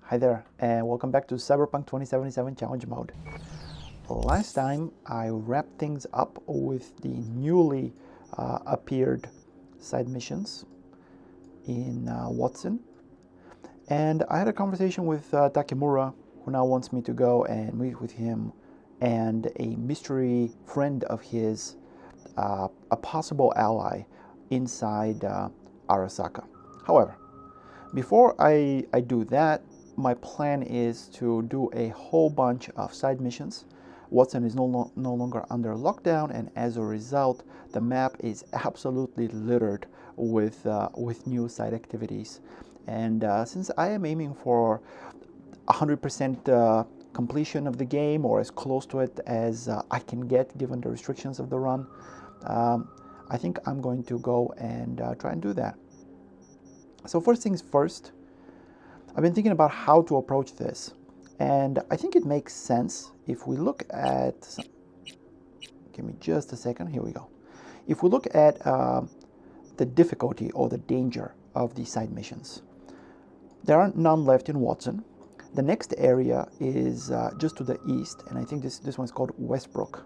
Hi there, and welcome back to Cyberpunk 2077 Challenge Mode. Last time I wrapped things up with the newly appeared side missions in Watson, and I had a conversation with Takemura, who now wants me to go and meet with him and a mystery friend of his, a possible ally inside Arasaka. However, before I do that, my plan is to do a whole bunch of side missions. Watson is no longer under lockdown, and as a result, the map is absolutely littered with new side activities. And since I am aiming for 100% completion of the game, or as close to it as I can get given the restrictions of the run, I think I'm going to go and try and do that. So first things first, I've been thinking about how to approach this, and I think it makes sense if we look at, give me just a second, here we go. If we look at the difficulty or the danger of these side missions, there are none left in Watson. The next area is just to the east, and I think this one's called Westbrook.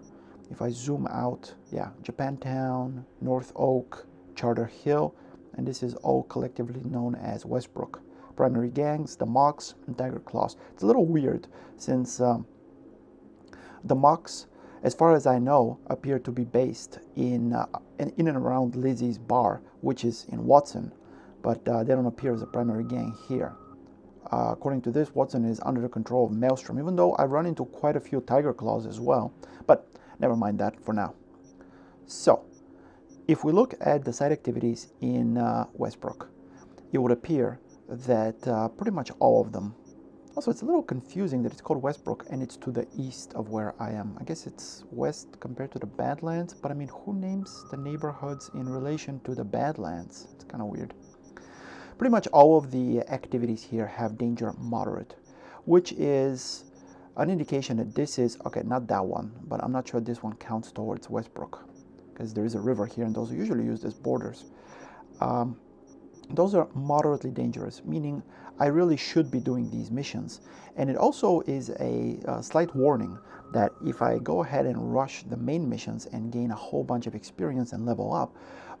If I zoom out, yeah, Japantown, North Oak, Charter Hill, and this is all collectively known as Westbrook. Primary gangs, the Mox, and Tiger Claws. It's a little weird since the Mox, as far as I know, appear to be based in and around Lizzie's bar, which is in Watson, but they don't appear as a primary gang here. According to this, Watson is under the control of Maelstrom, even though I run into quite a few Tiger Claws as well, but never mind that for now. So, if we look at the side activities in Westbrook, it would appear that pretty much all of them. Also, it's a little confusing that it's called Westbrook and it's to the east of where I am. I guess it's west compared to the Badlands, but I mean, who names the neighborhoods in relation to the Badlands? It's kind of weird. Pretty much all of the activities here have danger moderate, which is an indication that this is, okay, not that one, but I'm not sure this one counts towards Westbrook, because there is a river here and those are usually used as borders. Those are moderately dangerous, meaning I really should be doing these missions. And it also is a slight warning that if I go ahead and rush the main missions and gain a whole bunch of experience and level up,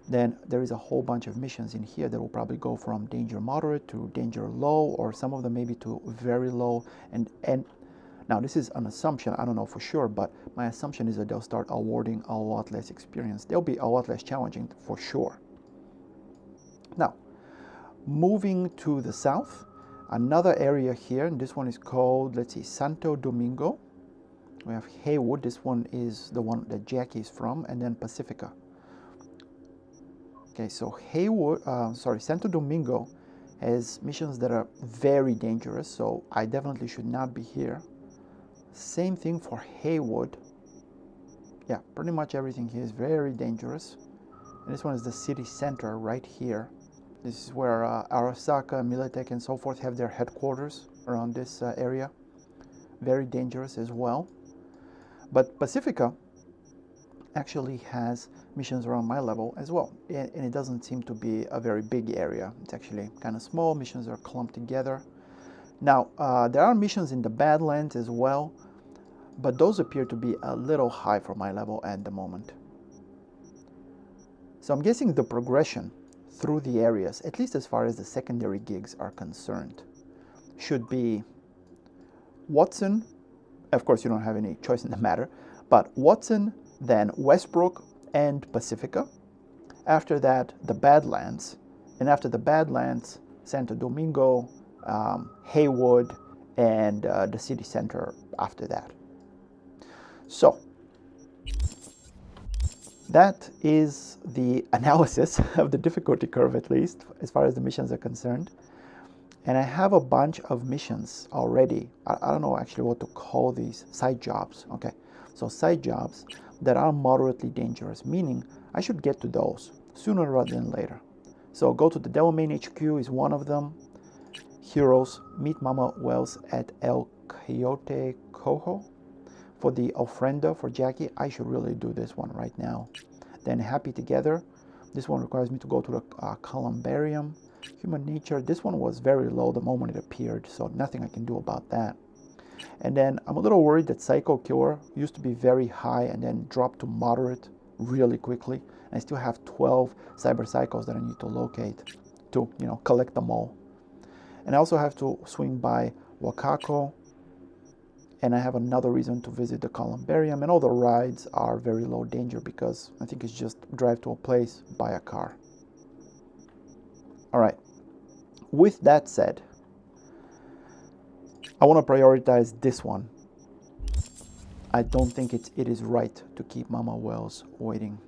then there is a whole bunch of missions in here that will probably go from danger moderate to danger low, or some of them maybe to very low. And now this is an assumption, I don't know for sure, but my assumption is that they'll start awarding a lot less experience. They'll be a lot less challenging for sure. Now, moving to the south, another area here, and this one is called, let's see, Santo Domingo. We have Haywood, this one is the one that Jackie is from, and then Pacifica. Okay, so Santo Domingo has missions that are very dangerous, so I definitely should not be here. Same thing for Haywood. Yeah, pretty much everything here is very dangerous. And this one is the city center right here. This is where Arasaka, Militech, and so forth have their headquarters around this area. Very dangerous as well. But Pacifica actually has missions around my level as well. And it doesn't seem to be a very big area. It's actually kind of small. Missions are clumped together. Now, there are missions in the Badlands as well, but those appear to be a little high for my level at the moment. So I'm guessing the progression through the areas, at least as far as the secondary gigs are concerned, should be Watson. Of course, you don't have any choice in the matter, but Watson, then Westbrook and Pacifica. After that, the Badlands, and after the Badlands, Santo Domingo, Haywood, and the city center after that. So that is the analysis of the difficulty curve, at least, as far as the missions are concerned. And I have a bunch of missions already. I don't know actually what to call these. Side jobs. Okay, so side jobs that are moderately dangerous, meaning I should get to those sooner rather than later. So go to the Devil Main HQ is one of them. Heroes, meet Mama Wells at El Coyote Cojo. For the Ofrenda for Jackie, I should really do this one right now. Then Happy Together. This one requires me to go to the Columbarium. Human nature, this one was very low the moment it appeared, so nothing I can do about that. And then I'm a little worried that Psycho Killer used to be very high and then dropped to moderate really quickly. And I still have 12 Cyber Psychos that I need to locate to, you know, collect them all. And I also have to swing by Wakako, and I have another reason to visit the Columbarium, and all the rides are very low danger because I think it's just drive to a place, buy a car. All right, with that said, I want to prioritize this one. I don't think it is right to keep Mama Wells waiting.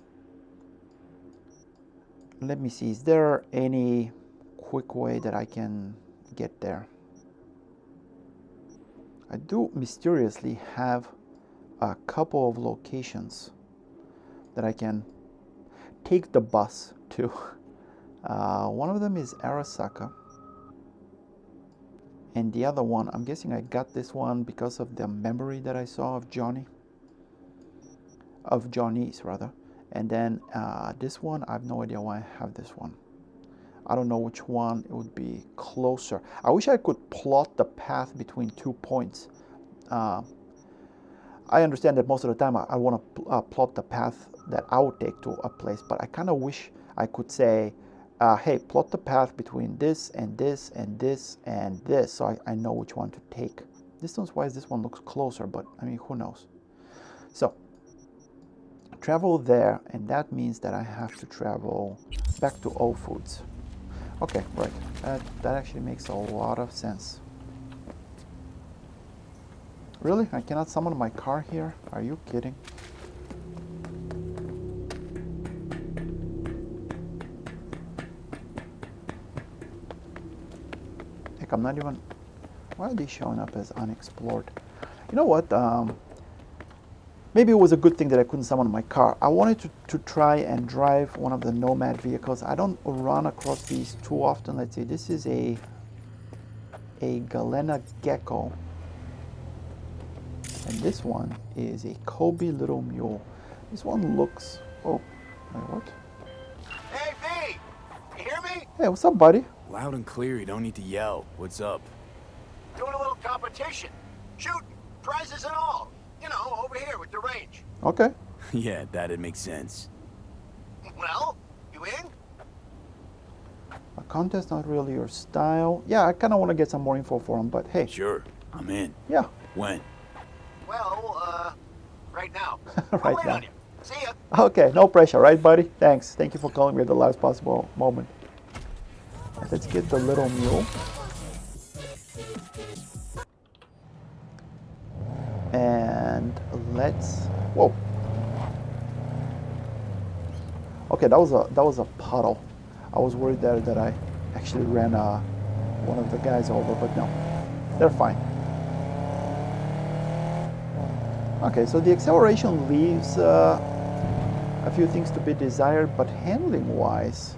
Let me see, is there any quick way that I can get there? I do mysteriously have a couple of locations that I can take the bus to. One of them is Arasaka, and the other one, I'm guessing I got this one because of the memory that I saw of Johnny's rather. And then this one, I have no idea why I have this one. I don't know which one it would be closer. I wish I could plot the path between 2 points. I understand that most of the time I want to plot the path that I would take to a place, but I kind of wish I could say, hey, plot the path between this and this and this and this, so I know which one to take. Distance-wise, this one looks closer, but I mean, who knows? So, travel there, and that means that I have to travel back to All Foods. Okay, right. That actually makes a lot of sense. Really? I cannot summon my car here? Are you kidding? Heck, I'm not even... Why are they showing up as unexplored? You know what? Maybe it was a good thing that I couldn't summon my car. I wanted to try and drive one of the Nomad vehicles. I don't run across these too often. Let's see, this is a Galena Gecko. And this one is a Kobe Little Mule. This one looks... Oh, wait, what? Hey, V! You hear me? Hey, what's up, buddy? Loud and clear, you don't need to yell. What's up? Doing a little competition. Shooting. Prizes and all. You know, over here with the range. Okay. Yeah, that'd make sense. Well, you in? A contest, not really your style. Yeah, I kind of want to get some more info for him, but hey. Sure, I'm in. Yeah. When? Well, right now. Right I'll wait now. on you. See ya. Okay, no pressure, right, buddy? Thanks. Thank you for calling me at the last possible moment. And let's get the little mule. And let's... Whoa. Okay, that was a puddle. I was worried that I actually ran one of the guys over, but no, they're fine. Okay, so the acceleration leaves a few things to be desired, but handling-wise,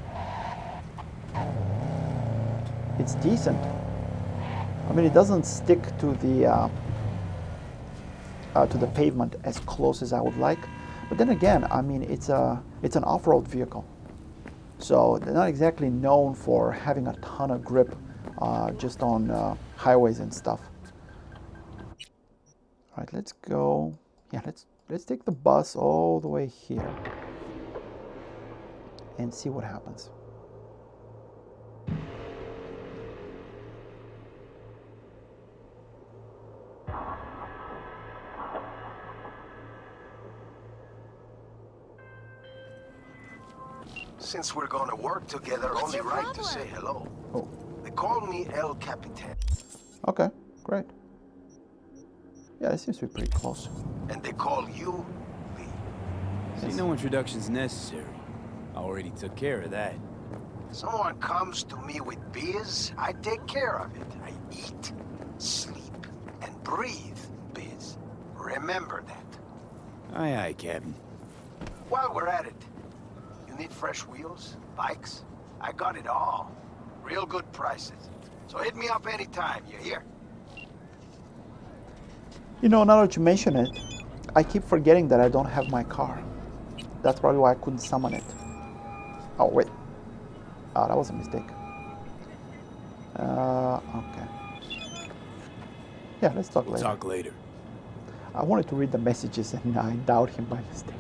it's decent. I mean, it doesn't stick to the pavement as close as I would like, but then again, I mean, it's an off-road vehicle, so they're not exactly known for having a ton of grip just on highways and stuff. All right, let's go. Yeah, let's take the bus all the way here and see what happens. Since we're gonna work together, What's only your right to problem? say hello. Oh, They call me El Capitan, okay, great. Yeah, it seems to be pretty close. and they call you Lee. See, no introduction's necessary. I already took care of that. Someone comes to me with biz, I take care of it. I eat, sleep, and breathe biz. Remember that. Aye, aye, Captain. While we're at it, you need fresh wheels, bikes? I got it all. Real good prices. So hit me up anytime, you hear? You know, now that you mention it, I keep forgetting that I don't have my car. That's probably why I couldn't summon it. Oh, wait. Oh, that was a mistake. Okay. Yeah, let's talk We'll later. talk later. I wanted to read the messages and I doubt him by mistake.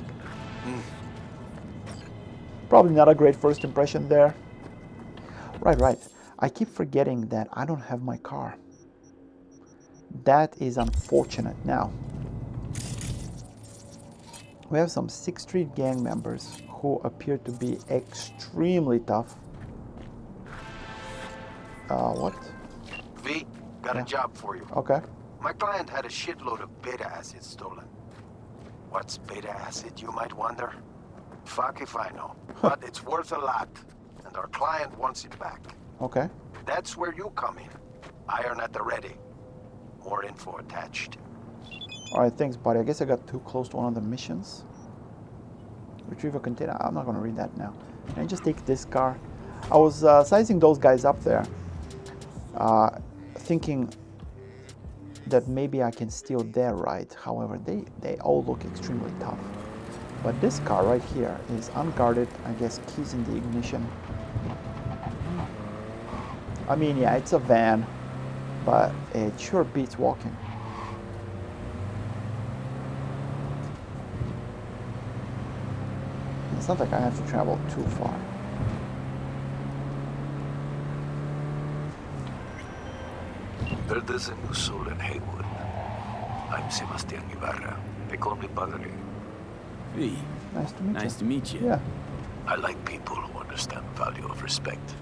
Probably not a great first impression there. Right. I keep forgetting that I don't have my car. That is unfortunate. Now, we have some 6th Street gang members who appear to be extremely tough. What? V, got Yeah. a job for you. Okay. My client had a shitload of beta acid stolen. What's beta acid, you might wonder? Fuck if I know. But it's worth a lot, and our client wants it back. Okay. That's where you come in. Iron at the ready. More info attached. Alright, thanks, buddy. I guess I got too close to one of the missions. Retrieve a container. I'm not going to read that now. Can I just take this car? I was sizing those guys up there, thinking that maybe I can steal their ride. However, they all look extremely tough. But this car right here is unguarded. I guess keys in the ignition. I mean, yeah, it's a van, but it sure beats walking. It's not like I have to travel too far. There's a new soul in Haywood. I'm Sebastian Ibarra. They call me Padre. V, Nice to meet you. nice to meet you. Yeah. I like people who understand the value of respect.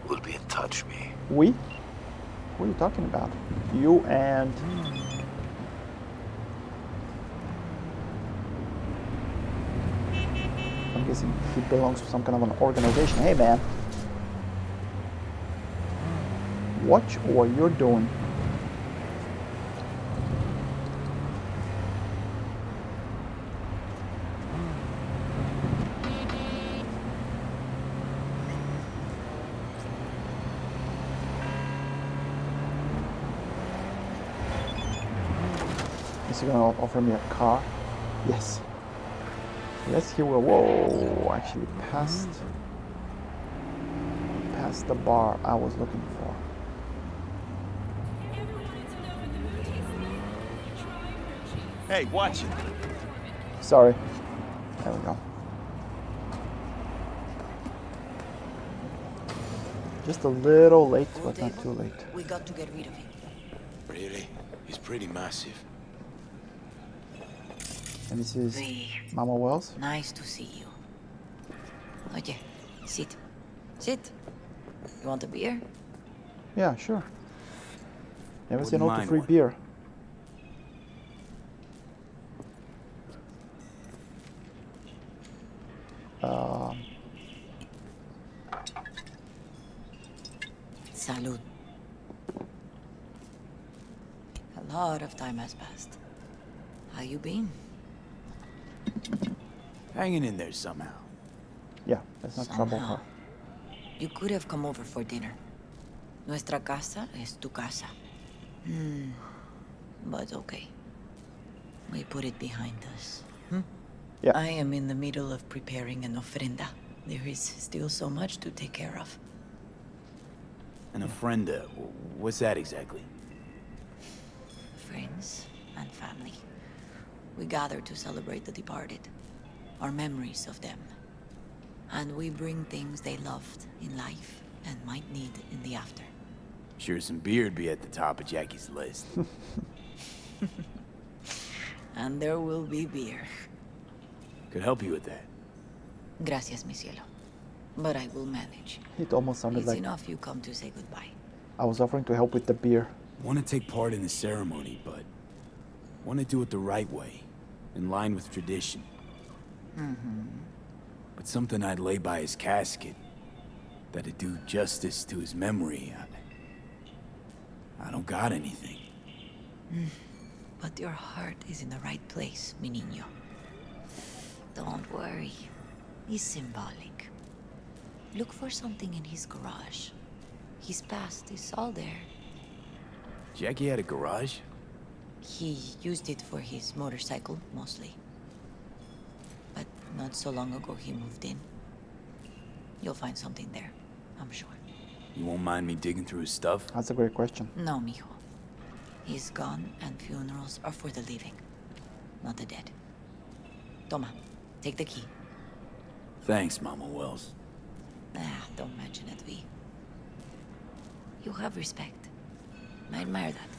We'll be in touch, V. We? What are you talking about? You and... I'm guessing he belongs to some kind of an organization. Hey, man. Watch what you're doing. Is he gonna offer me a car? Yes. Yes, he will. Whoa, actually past the bar I was looking for. Hey, watch it. Sorry. There we go. Just a little late, but not too late. We got to get rid of him. Really? He's pretty massive. And this is V, Mama Wells. nice to see you. Oye, sit. Sit. You want a beer? Yeah, sure. Never say Wouldn't no to mind free one. beer. Salud. A lot of time has passed. How you been? Hanging in there somehow. Yeah, let's not trouble Somehow. her. You could have come over for dinner. Nuestra casa es tu casa. But okay. We put it behind us. Yeah. I am in the middle of preparing an ofrenda. There is still so much to take care of. An ofrenda. What's that exactly? Friends and family. We gather to celebrate the departed, our memories of them. And we bring things they loved in life and might need in the after. Sure, some beer'd be at the top of Jackie's list. And there will be beer. Could help you with that. Gracias, mi cielo. But I will manage. It almost sounded It's like enough you come to say goodbye. I was offering to help with the beer. Want to take part in the ceremony, but want to do it the right way, in line with tradition. But something I'd lay by his casket, that'd do justice to his memory. I don't got anything. But your heart is in the right place, mi niño. Don't worry. It's symbolic. Look for something in his garage. His past is all there. Jackie had a garage? He used it for his motorcycle, mostly. But not so long ago he moved in. You'll find something there, I'm sure. You won't mind me digging through his stuff? That's a great question. No, mijo. He's gone, and funerals are for the living, not the dead. Toma, take the key. Thanks, Mama Wells. Don't mention it, V. You have respect. I admire that.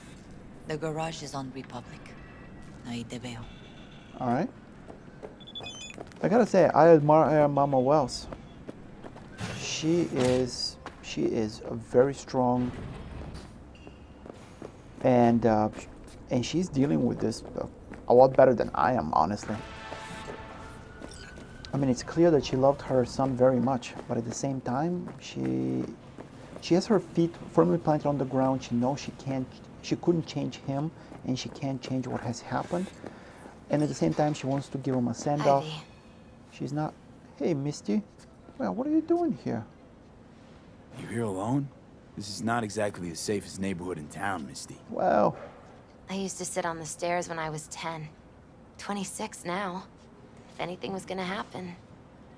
The garage is on Republic. Ahí te veo. All right. I gotta say, I admire Mama Wells. She is a very strong, and she's dealing with this a lot better than I am, honestly. I mean, it's clear that she loved her son very much, but at the same time, she has her feet firmly planted on the ground. She knows she couldn't change him, and she can't change what has happened. And at the same time, she wants to give him a send-off. Ivy. She's not, hey, Misty, well, what are you doing here? You here alone? This is not exactly the safest neighborhood in town, Misty. Well, I used to sit on the stairs when I was 10. 26 now. If anything was gonna happen,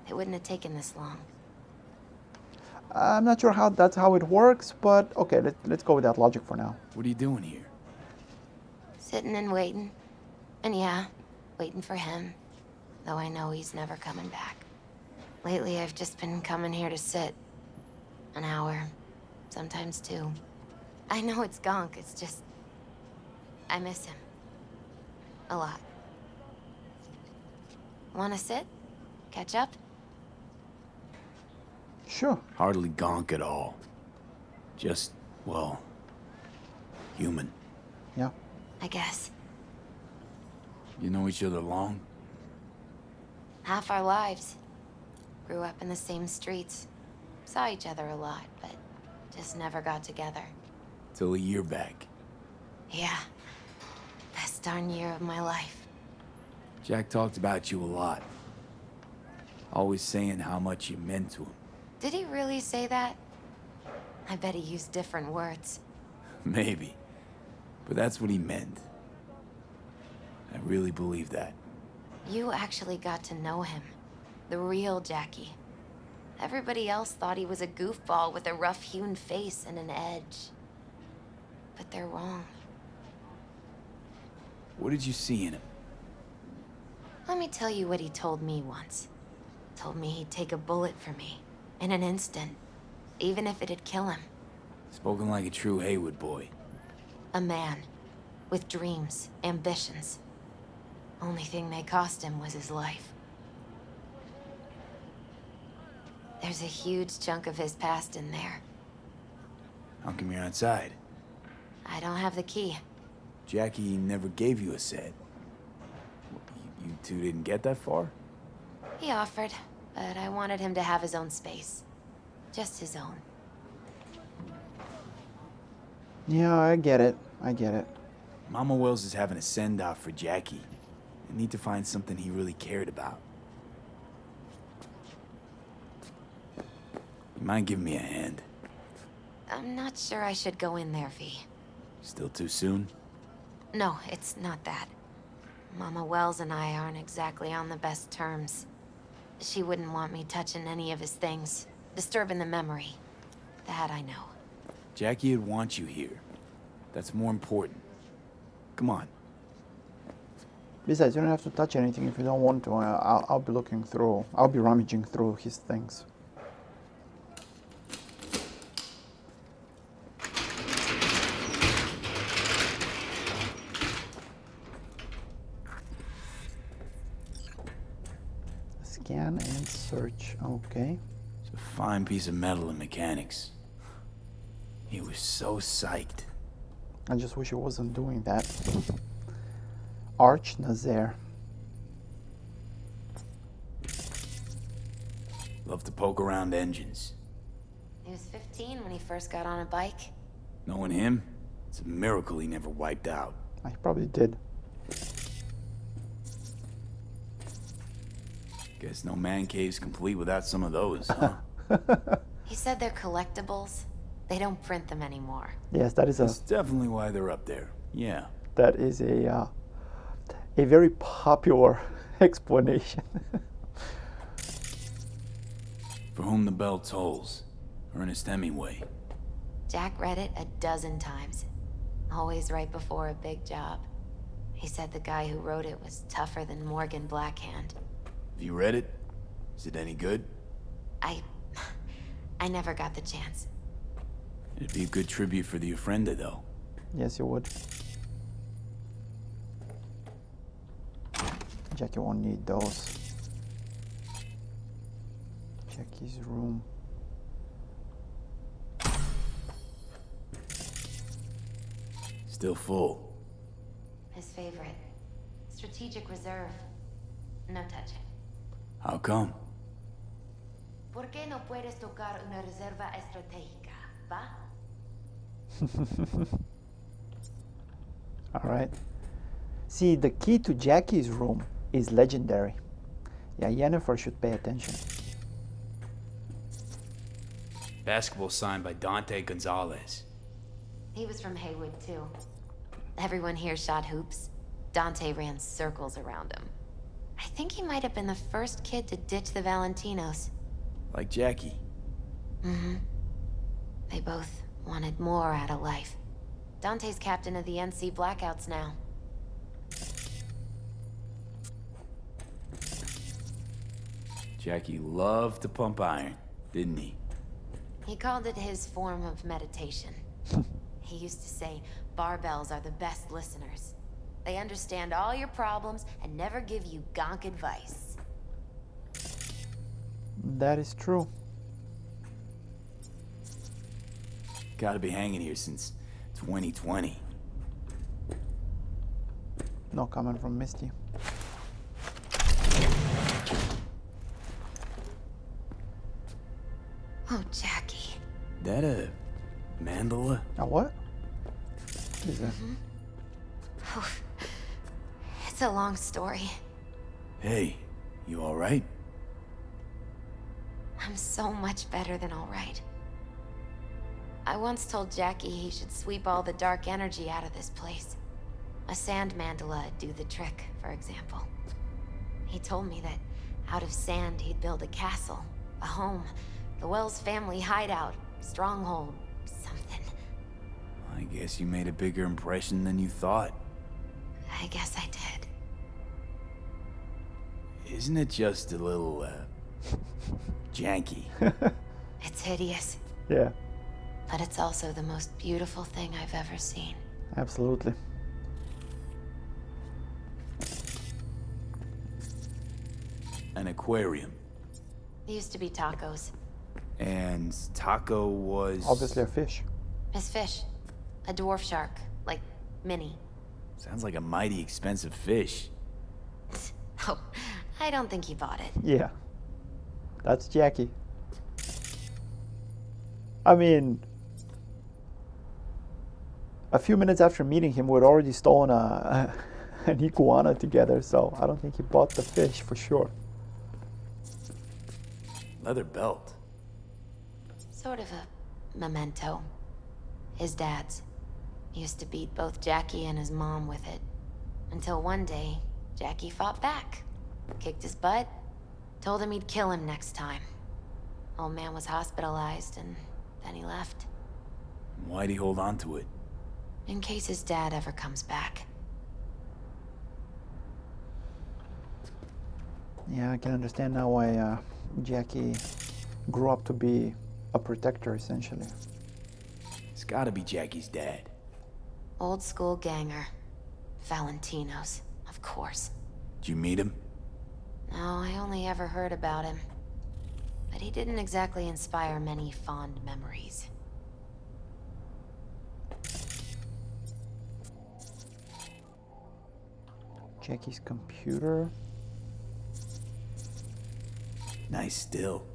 it wouldn't have taken this long. I'm not sure how that's how it works, but okay, let's go with that logic for now. What are you doing here? Sitting and waiting. And yeah, waiting for him. Though I know he's never coming back. Lately, I've just been coming here to sit. An hour. Sometimes two. I know it's gonk, it's just... I miss him. A lot. Wanna sit? Catch up? Sure. Hardly gonk at all. Just, well, human. Yeah. I guess. You know each other long? Half our lives. Grew up in the same streets. Saw each other a lot, but just never got together. Till a year back. Yeah. Best darn year of my life. Jack talked about you a lot. Always saying how much you meant to him. Did he really say that? I bet he used different words. Maybe. But that's what he meant. I really believe that. You actually got to know him. The real Jackie. Everybody else thought he was a goofball with a rough-hewn face and an edge. But they're wrong. What did you see in him? Let me tell you what he told me once. Told me he'd take a bullet for me. In an instant. Even if it'd kill him. Spoken like a true Haywood boy. A man. With dreams, ambitions. Only thing they cost him was his life. There's a huge chunk of his past in there. How come you're outside? I don't have the key. Jackie never gave you a set. You two didn't get that far? He offered, but I wanted him to have his own space. Just his own. Yeah, I get it. I get it. Mama Wells is having a send-off for Jackie. I need to find something he really cared about. You mind giving me a hand? I'm not sure I should go in there, V. Still too soon? No, it's not that. Mama Wells and I aren't exactly on the best terms. She wouldn't want me touching any of his things, disturbing the memory. That I know. Jackie would want you here. That's more important. Come on. Besides, you don't have to touch anything if you don't want to. I'll be looking through. I'll be rummaging through his things. Scan and search. Okay. It's a fine piece of metal in mechanics. He was so psyched. I just wish I wasn't doing that. Arch Nazaire. Love to poke around engines. He was 15 when he first got on a bike. Knowing him, it's a miracle he never wiped out. I probably did. Guess no man cave's complete without some of those, huh? He said they're collectibles. They don't print them anymore. Yes, that is That's definitely why they're up there. Yeah. A very popular explanation. For whom the bell tolls. Ernest Hemingway. Jack read it a dozen times, always right before a big job. He said the guy who wrote it was tougher than Morgan Blackhand. Have you read it? Is it any good? I never got the chance. It'd be a good tribute for the Ofrenda, though. Yes, you would. Jackie won't need those. Jackie's room. Still full. His favorite. Strategic reserve. No touching. How come? ¿Por qué no puedes tocar una reserva estratégica, va? All right. See, the key to Jackie's room is legendary. Yeah, Yennefer should pay attention. Basketball signed by Dante Gonzalez. He was from Haywood, too. Everyone here shot hoops. Dante ran circles around him. I think he might have been the first kid to ditch the Valentinos. Like Jackie. Mm-hmm. They both wanted more out of life. Dante's captain of the NC Blackouts now. Jackie loved to pump iron, didn't he? He called it his form of meditation. He used to say, barbells are the best listeners. They understand all your problems and never give you gonk advice. That is true. Gotta be hanging here since 2020. No comment from Misty. Oh, Jackie. That a mandala? A what? What is that? Oh, it's a long story. Hey, you alright? I'm so much better than all right. I once told Jackie he should sweep all the dark energy out of this place. A sand mandala would do the trick, for example. He told me that out of sand he'd build a castle, a home, the Wells family hideout, stronghold, something. I guess you made a bigger impression than you thought. I guess I did. Isn't it just a little, janky? It's hideous, Yeah, but it's also the most beautiful thing I've ever seen. absolutely. An aquarium. There used to be tacos. And Taco was... Obviously a fish. His fish. A dwarf shark. Like, Minnie. Sounds like a mighty expensive fish. Oh, I don't think he bought it. Yeah. That's Jackie. I mean, a few minutes after meeting him, we'd already stolen an iguana together, so I don't think he bought the fish for sure. Leather belt. Sort of a memento. His dad's. He used to beat both Jackie and his mom with it. Until one day, Jackie fought back. Kicked his butt. Told him he'd kill him next time. Old man was hospitalized, and then he left. Why'd he hold on to it? In case his dad ever comes back. Yeah, I can understand now why Jackie grew up to be a protector, essentially. It's gotta be Jackie's dad. Old school ganger. Valentinos, of course. Did you meet him? No, I only ever heard about him. But he didn't exactly inspire many fond memories. Jackie's computer. Nice still.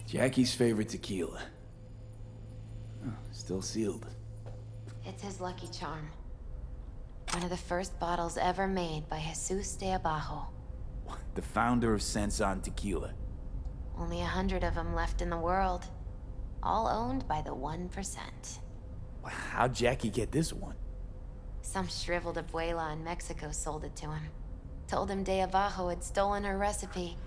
Jackie's favorite tequila. Oh, still sealed. It's his lucky charm. One of the first bottles ever made by Jesus de Abajo. The founder of Sensan Tequila. Only 100 of them left in the world. All owned by the 1%. How'd Jackie get this one? Some shriveled abuela in Mexico sold it to him. Told him de Abajo had stolen her recipe.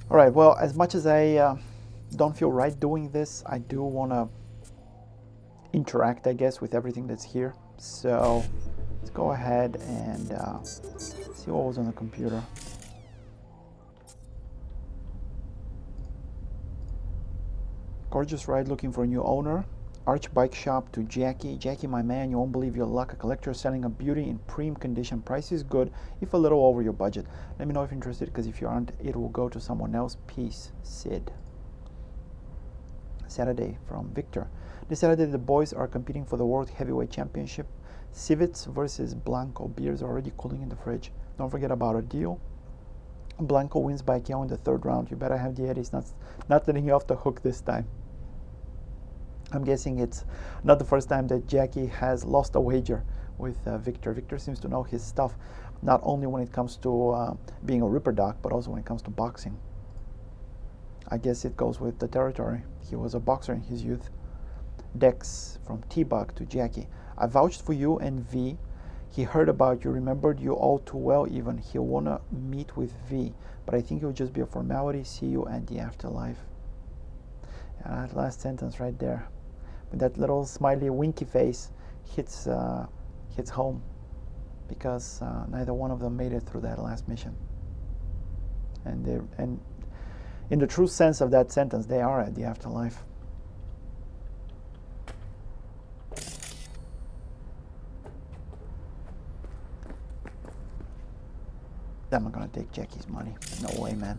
All right, well, as much as I don't feel right doing this, I do want to interact, I guess, with everything that's here. So let's go ahead and see what was on the computer. Gorgeous ride looking for a new owner. Arch Bike Shop to Jackie. Jackie, my man, you won't believe your luck. A collector selling a beauty in prime condition. Price is good, if a little over your budget. Let me know if you're interested, because if you aren't, it will go to someone else. Peace, Sid. Saturday from Victor. This Saturday, the boys are competing for the World Heavyweight Championship. Civets versus Blanco. Beers are already cooling in the fridge. Don't forget about our deal. Blanco wins by KO in the third round. You better have the Eddies. Not letting you off the hook this time. I'm guessing it's not the first time that Jackie has lost a wager with Victor. Victor seems to know his stuff, not only when it comes to being a Ripper Doc, but also when it comes to boxing. I guess it goes with the territory. He was a boxer in his youth. Dex from T-Bug to Jackie. I vouched for you and V. He heard about you, remembered you all too well even. He'll want to meet with V, but I think it will just be a formality. See you at the afterlife. That last sentence right there, with that little smiley winky face, hits home, because neither one of them made it through that last mission. And in the true sense of that sentence, they are at the afterlife. I'm not gonna take Jackie's money. No way, man.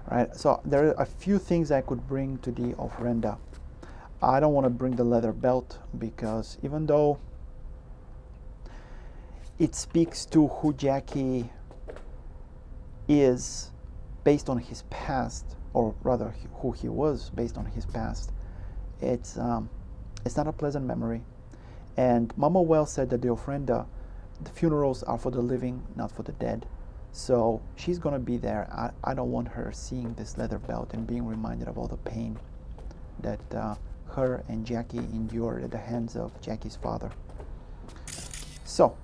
All right, so there are a few things I could bring to the ofrenda. I don't want to bring the leather belt, because even though it speaks to who Jackie is based on his past, or rather who he was based on his past, it's not a pleasant memory. And Mama Well said that the ofrenda, the funerals are for the living, not for the dead. So she's gonna be there. I don't want her seeing this leather belt and being reminded of all the pain that her and Jackie endured at the hands of Jackie's father. So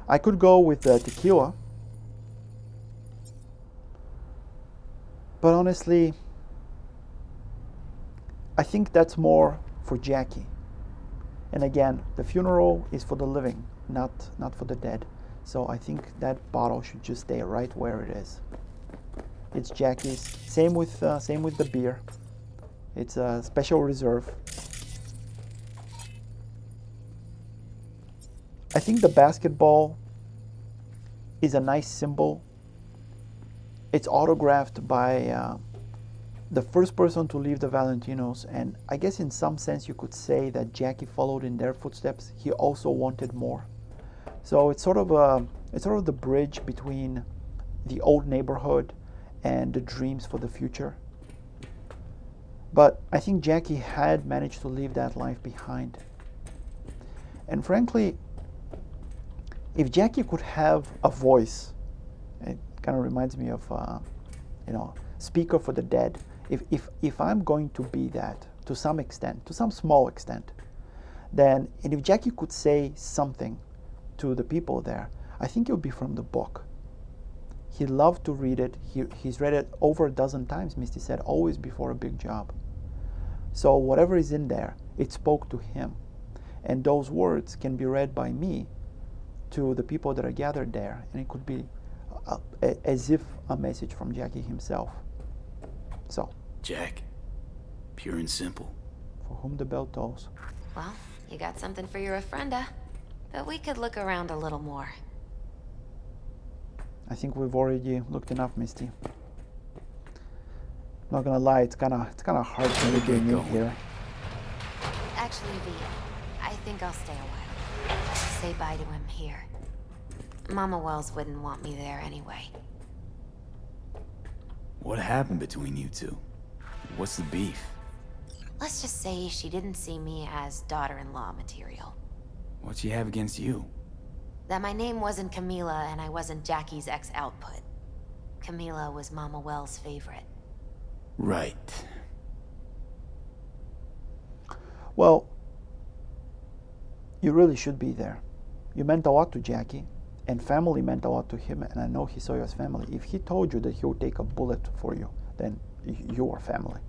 I could go with the tequila, but honestly, I think that's more for Jackie. And again, the funeral is for the living, not for the dead. So I think that bottle should just stay right where it is. It's Jackie's. Same with the beer. It's a special reserve. I think the basketball is a nice symbol. It's autographed by the first person to leave the Valentinos, and I guess in some sense you could say that Jackie followed in their footsteps. He also wanted more. So it's sort of the bridge between the old neighborhood and the dreams for the future. But I think Jackie had managed to leave that life behind. And frankly, if Jackie could have a voice, it kind of reminds me of, speaker for the dead. If I'm going to be that to some extent, to some small extent, then, and if Jackie could say something to the people there, I think it would be from the book. He loved to read it. He's read it over a dozen times, Misty said, always before a big job. So whatever is in there, it spoke to him. And those words can be read by me to the people that are gathered there. And it could be as if a message from Jackie himself. So. Jack, pure and simple. For whom the bell tolls. Well, you got something for your ofrenda. But we could look around a little more. I think we've already looked enough, Misty. Not gonna lie, it's kind of hard for me being in here. Actually, V, I think I'll stay a while. Say bye to him here. Mama Wells wouldn't want me there anyway. What happened between you two? What's the beef? Let's just say she didn't see me as daughter-in-law material. What she have against you? That my name wasn't Camila and I wasn't Jackie's ex-output. Camila was Mama Wells' favorite. Right. Well, you really should be there. You meant a lot to Jackie, and family meant a lot to him, and I know he saw you as family. If he told you that he would take a bullet for you, then you are family.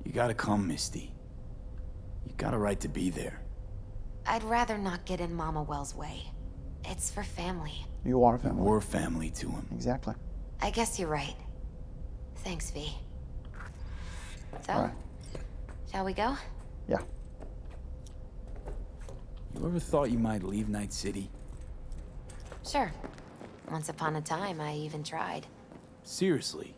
You gotta come, Misty. You got a right to be there. I'd rather not get in Mama Well's way. It's for family. You are You family. were family to him. Exactly. I guess you're right. Thanks, V. So, All right. shall we go? Yeah. You ever thought you might leave Night City? Sure. Once upon a time, I even tried. Seriously?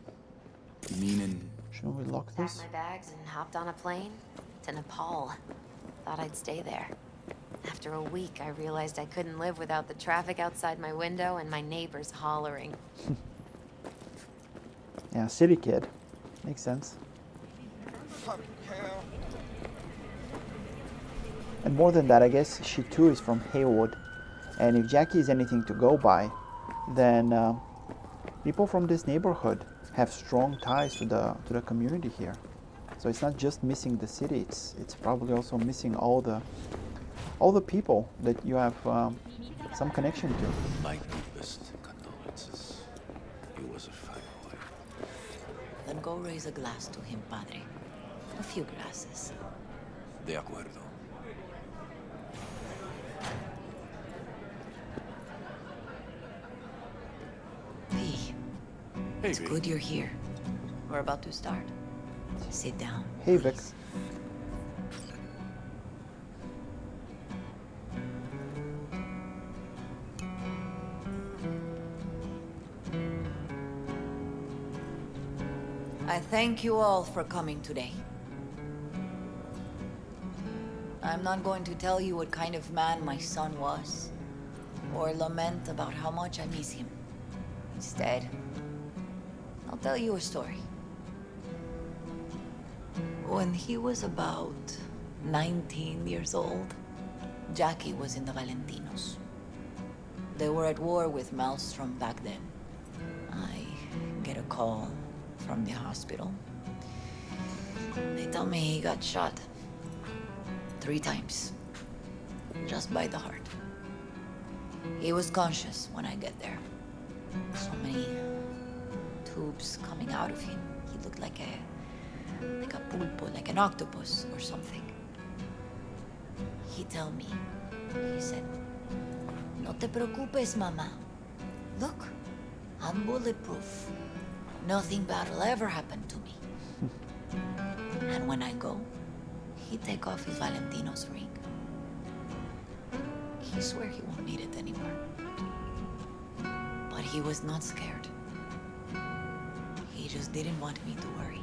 Meaning... Shouldn't we lock Packed this? my bags and hopped on a plane to Nepal. Thought I'd stay there. After a week, I realized I couldn't live without the traffic outside my window and my neighbors hollering. Yeah, city kid. Makes sense. And more than that, I guess she too is from Haywood. And if Jackie is anything to go by, then people from this neighborhood have strong ties to the community here. So it's not just missing the city; it's probably also missing all the people that you have some connection to. My deepest condolences. He was a fine boy. Then go raise a glass to him, Padre. A few glasses. De acuerdo. V, Hey, it's V. good you're here. We're about to start. Sit down. Hey, Vic. please. I thank you all for coming today. I'm not going to tell you what kind of man my son was, or lament about how much I miss him. Instead, I'll tell you a story. When he was about 19 years old, Jackie was in the Valentinos. They were at war with Maelstrom back then. I get a call from the hospital. They tell me he got shot 3 times, just by the heart. He was conscious when I get there. So many tubes coming out of him. He looked like a pulpo, like an octopus or something. He told me, he said, "No te preocupes, mama. Look, I'm bulletproof. Nothing bad will ever happen to me." And when I go, he take off his Valentino's ring. He swear he won't need it anymore. But he was not scared. He just didn't want me to worry.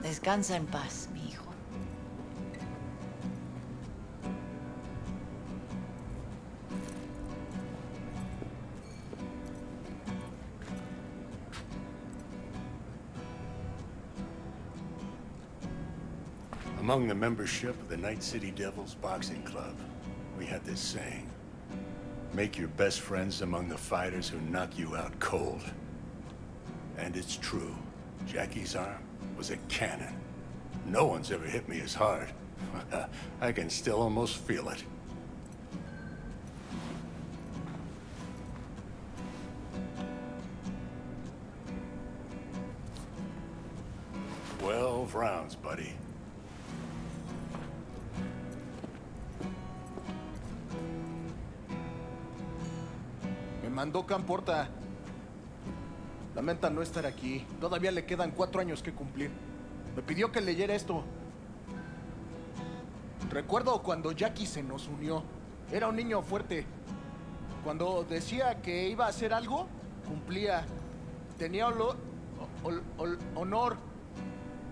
Descansa en paz, mi hijo. Among the membership of the Night City Devils Boxing Club, we had this saying: make your best friends among the fighters who knock you out cold. And it's true. Jackie's arm was a cannon. No one's ever hit me as hard. I can still almost feel it. "12 rounds, buddy." Me mandó Camporta. Lamenta no estar aquí. Todavía le quedan 4 años que cumplir. Me pidió que leyera esto. Recuerdo cuando Jackie se nos unió. Era un niño fuerte. Cuando decía que iba a hacer algo, cumplía. Tenía honor.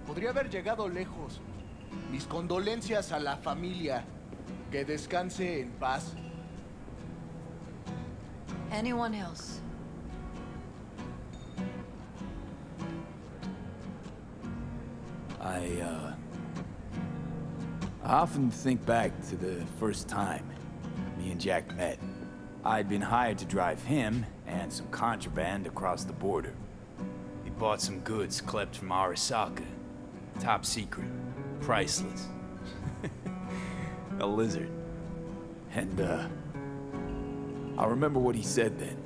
Podría haber llegado lejos. Mis condolencias a la familia. Que descanse en paz. Anyone else? I often think back to the first time me and Jack met. I'd been hired to drive him and some contraband across the border. He bought some goods clipped from Arasaka. Top secret. Priceless. A lizard. And, I remember what he said then.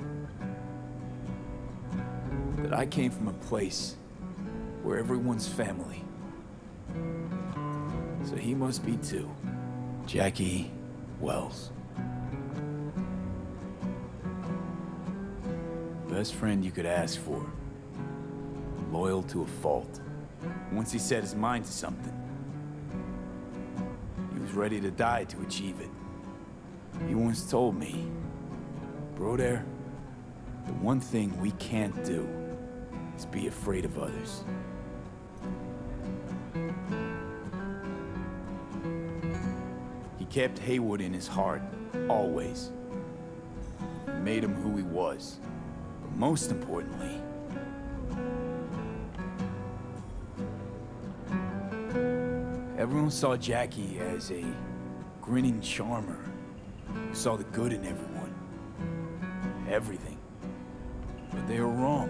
That I came from a place where everyone's family. So he must be too. Jackie Wells. Best friend you could ask for. Loyal to a fault. Once he set his mind to something, he was ready to die to achieve it. He once told me, "Bro there, the one thing we can't do is be afraid of others." He kept Haywood in his heart, always. Made him who he was. But most importantly, everyone saw Jackie as a grinning charmer who saw the good in everyone. Everything. But they were wrong.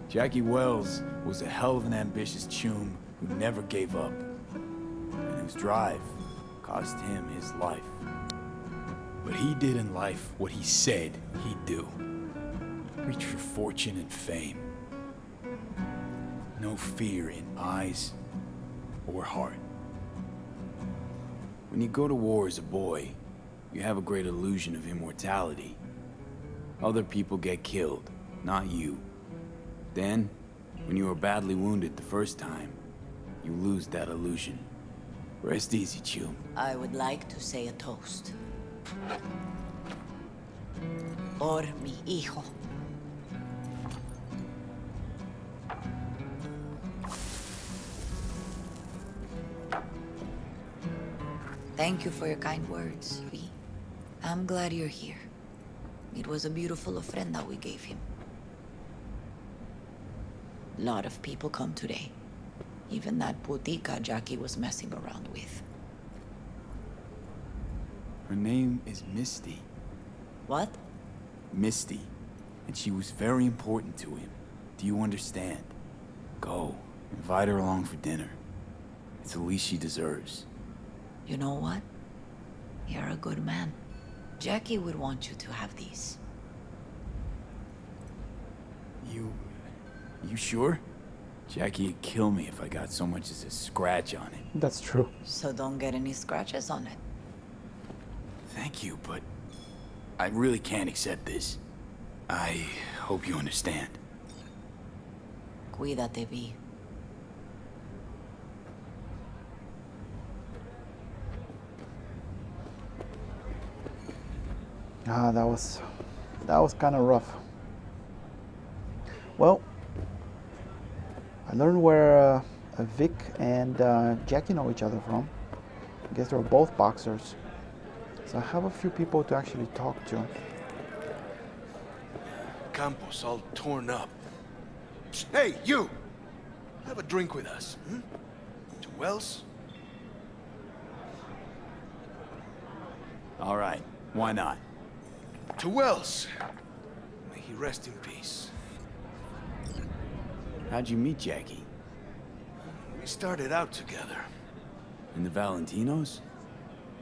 Jackie Wells was a hell of an ambitious chum who never gave up, and whose drive cost him his life. But he did in life what he said he'd do. Reach for fortune and fame. No fear in eyes or heart. When you go to war as a boy, you have a great illusion of immortality. Other people get killed, not you. Then, when you are badly wounded the first time, you lose that illusion. Rest easy, chum. I would like to say a toast. Por mi hijo. Thank you for your kind words, V. I'm glad you're here. It was a beautiful ofrenda we gave him. A lot of people come today. Even that putica Jackie was messing around with. Her name is Misty. What? Misty. And she was very important to him. Do you understand? Go. Invite her along for dinner. It's the least she deserves. You know what? You're a good man. Jackie would want you to have these. You sure? Jackie'd kill me if I got so much as a scratch on it. That's true. So don't get any scratches on it. Thank you, but I really can't accept this. I hope you understand. Cuídate, V. Ah, that was kind of rough. Well, I learned where Vic and Jackie know each other from. I guess they were both boxers. So I have a few people to actually talk to. Campos all torn up. Hey, you! Have a drink with us, To Wells? All right, why not? To Wells! May he rest in peace. How'd you meet Jackie? We started out together. In the Valentinos?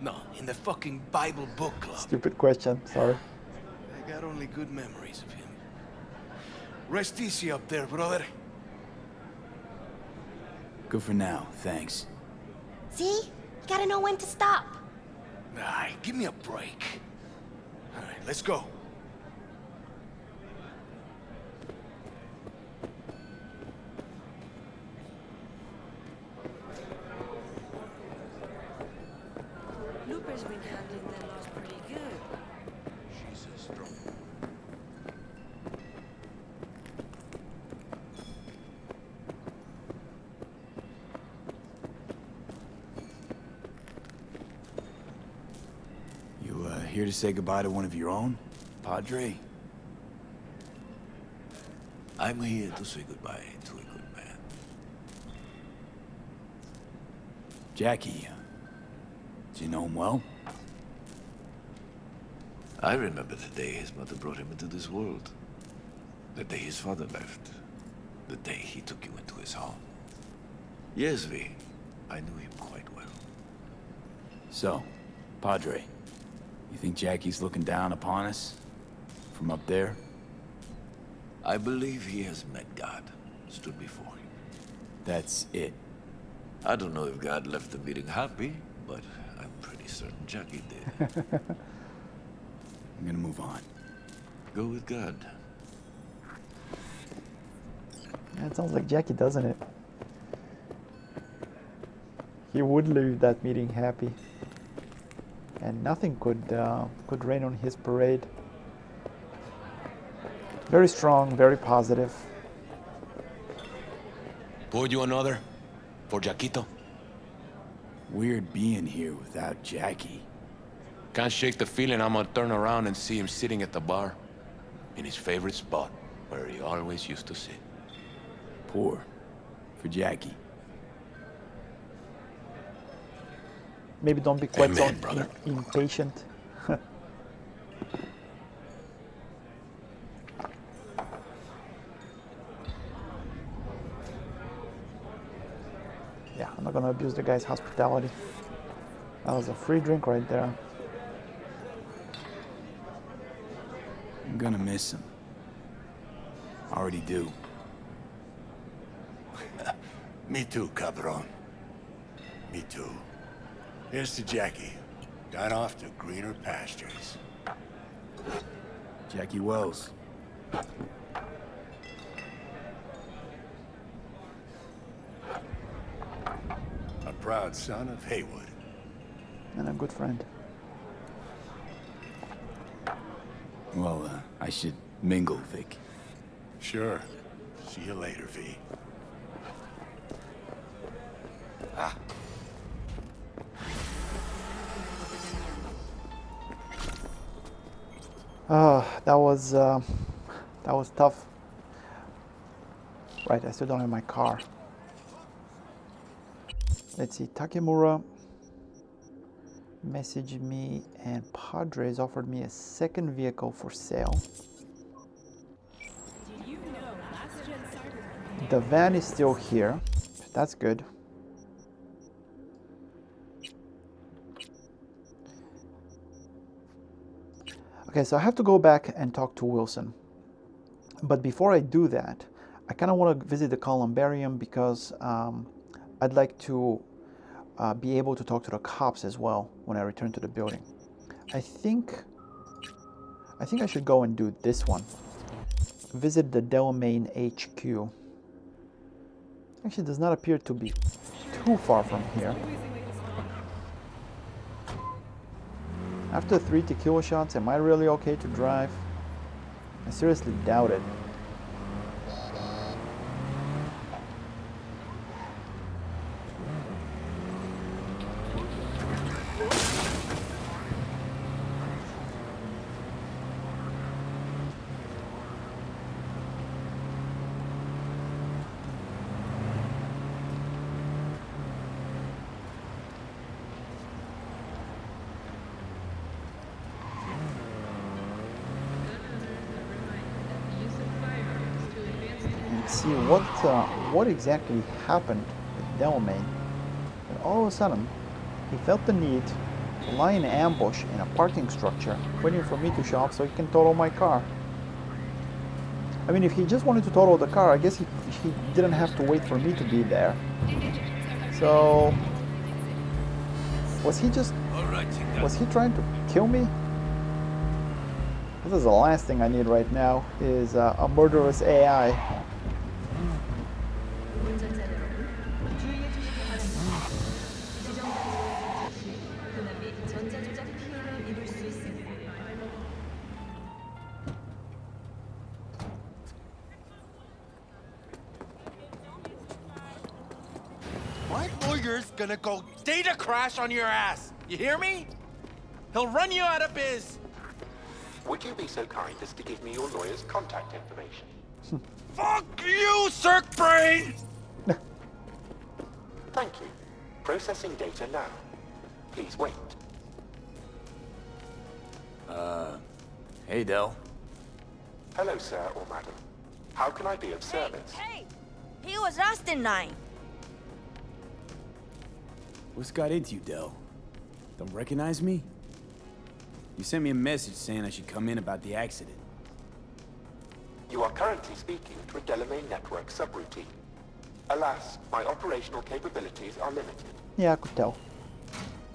No, in the fucking Bible book club. Stupid question, sorry. I got only good memories of him. Rest easy up there, brother. Good for now, thanks. See? You gotta know when to stop. Ay, give me a break. All right, let's go. Luper's been handling their loss pretty good. She's a strong. You, here to say goodbye to one of your own? Padre? I'm here to say goodbye to a good man. Jackie, do you know him well? I remember the day his mother brought him into this world. The day his father left. The day he took you into his home. Yes, V. I knew him quite well. So, Padre, you think Jackie's looking down upon us? From up there? I believe he has met God, stood before him. That's it. I don't know if God left the meeting happy, but I'm pretty certain Jackie did. I'm gonna move on. Go with God. Yeah, it sounds like Jackie, doesn't it? He would leave that meeting happy, and nothing could rain on his parade. Very strong, very positive. Pour you another? For Jaquito? Weird being here without Jackie. Can't shake the feeling I'm gonna turn around and see him sitting at the bar. In his favorite spot, where he always used to sit. Pour. For Jackie. Maybe don't be quite so Amen, brother. impatient. Yeah, I'm not gonna abuse the guy's hospitality. That was a free drink right there. I'm gonna miss him. Already do. Me too, cabron. Me too. Here's to Jackie. Gone off to greener pastures. Jackie Wells. A proud son of Haywood. And a good friend. Well, I should mingle, Vic. Sure. See you later, V. That was tough. Right, I still don't have my car. Let's see, Takemura messaged me and Padres offered me a second vehicle for sale. The van is still here. That's good. Okay, so I have to go back and talk to Wilson. But before I do that, I kind of want to visit the columbarium because I'd like to be able to talk to the cops as well when I return to the building. I think I should go and do this one. Visit the Delamain HQ. Actually, it does not appear to be too far from here. After 3 tequila shots, am I really okay to drive? I seriously doubt it. See what exactly happened with Delamain. And all of a sudden, he felt the need to lie in ambush in a parking structure, waiting for me to show up so he can total my car. I mean, if he just wanted to total the car, I guess he didn't have to wait for me to be there. So, was he trying to kill me? This is the last thing I need right now, is a murderous AI. My lawyer's gonna go data crash on your ass. You hear me? He'll run you out of biz. Would you be so kind as to give me your lawyer's contact information? Fuck you, Cirque Brain! Thank you. Processing data now. Please wait. Hey, Del. Hello, sir or madam. How can I be of service? Hey! He was Rustin 9. What's got into you, Del? Don't recognize me? You sent me a message saying I should come in about the accident. You are currently speaking to a Delamain network subroutine. Alas, my operational capabilities are limited. Yeah, I could tell.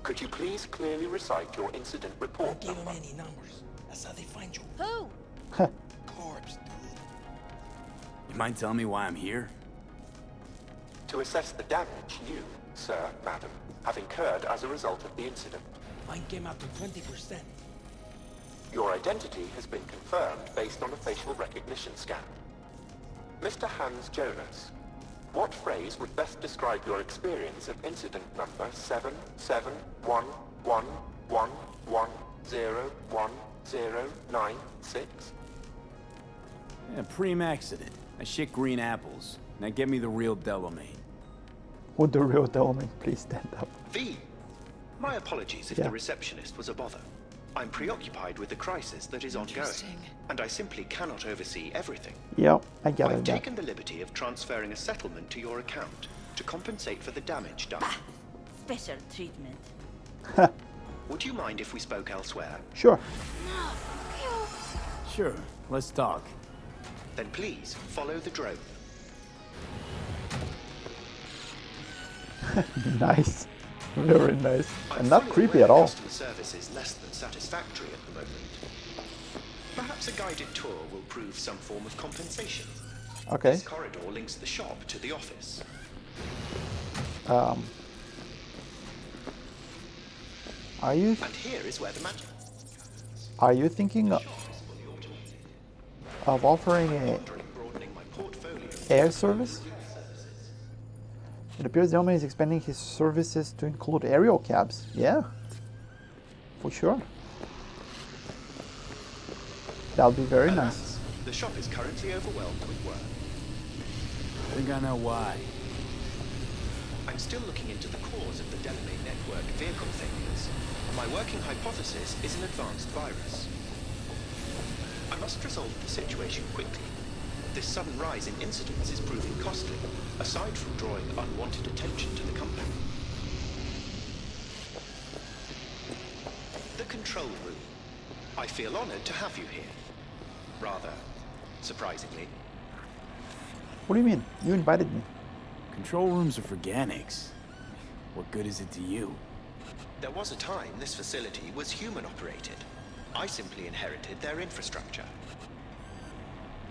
Could you please clearly recite your incident report Don't give number? them any numbers. That's how they find you. Who? Corpse, dude. You mind telling me why I'm here? To assess the damage you, sir, madam, have incurred as a result of the incident. Mine came out to 20%. Your identity has been confirmed based on a facial recognition scan. Mr. Hans Jonas, what phrase would best describe your experience of incident number 771111101096? Yeah, preem accident. I shit green apples. Now get me the real Delamain. Would the real Delamain please stand up? V. My apologies if the receptionist was a bother. I'm preoccupied with the crisis that is ongoing, and I simply cannot oversee everything. Yeah, I gathered I've that. taken the liberty of transferring a settlement to your account to compensate for the damage done. Special treatment. Would you mind if we spoke elsewhere? Sure. Sure, let's talk. Then please follow the drone. Nice. Very nice. I'm And not fully creepy aware at all. Customer service is less than satisfactory at the moment. Perhaps a guided tour will prove some form of compensation. Okay. This corridor links the shop to the office. Are you And here is where the magic. thinking of offering a Broadening my portfolio. air service? It appears Delamain is expanding his services to include aerial cabs. Yeah, for sure. That would be very nice. The shop is currently overwhelmed with work. I think I know why. I'm still looking into the cause of the Delamain network vehicle failures. My working hypothesis is an advanced virus. I must resolve the situation quickly. This sudden rise in incidents is proving costly, aside from drawing unwanted attention to the company. The control room. I feel honored to have you here. Rather, surprisingly. What do you mean? You invited me. Control rooms are for Organics. What good is it to you? There was a time this facility was human-operated. I simply inherited their infrastructure.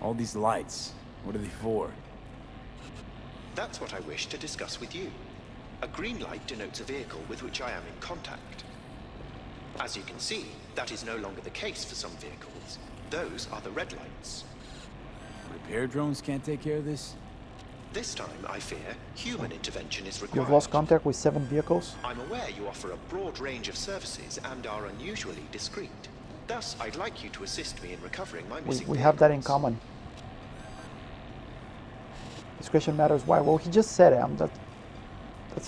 All these lights, what are they for? That's what I wish to discuss with you. A green light denotes a vehicle with which I am in contact. As you can see, that is no longer the case for some vehicles. Those are the red lights. Repair drones can't take care of this? This time, I fear, human intervention is required. You've lost contact with 7 vehicles? I'm aware you offer a broad range of services and are unusually discreet. Thus, I'd like you to assist me in recovering my missing We have that in common. Discretion matters. Why? Well, he just said it. That's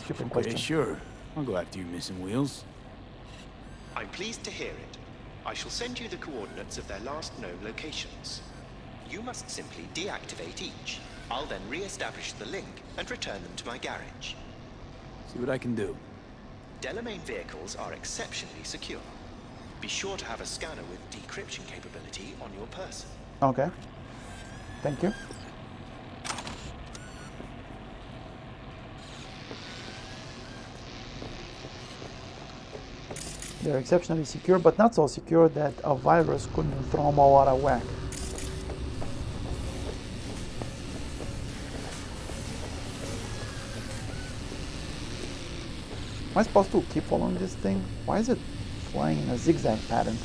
a stupid question. Okay, sure. I'll go after your missing wheels. I'm pleased to hear it. I shall send you the coordinates of their last known locations. You must simply deactivate each. I'll then re-establish the link and return them to my garage. See what I can do. Delamain vehicles are exceptionally secure. Be sure to have a scanner with decryption capability on your person. Okay. Thank you. They're exceptionally secure, but not so secure that a virus couldn't throw them all out of whack. Am I supposed to keep following this thing? Why is it flying in a zigzag pattern?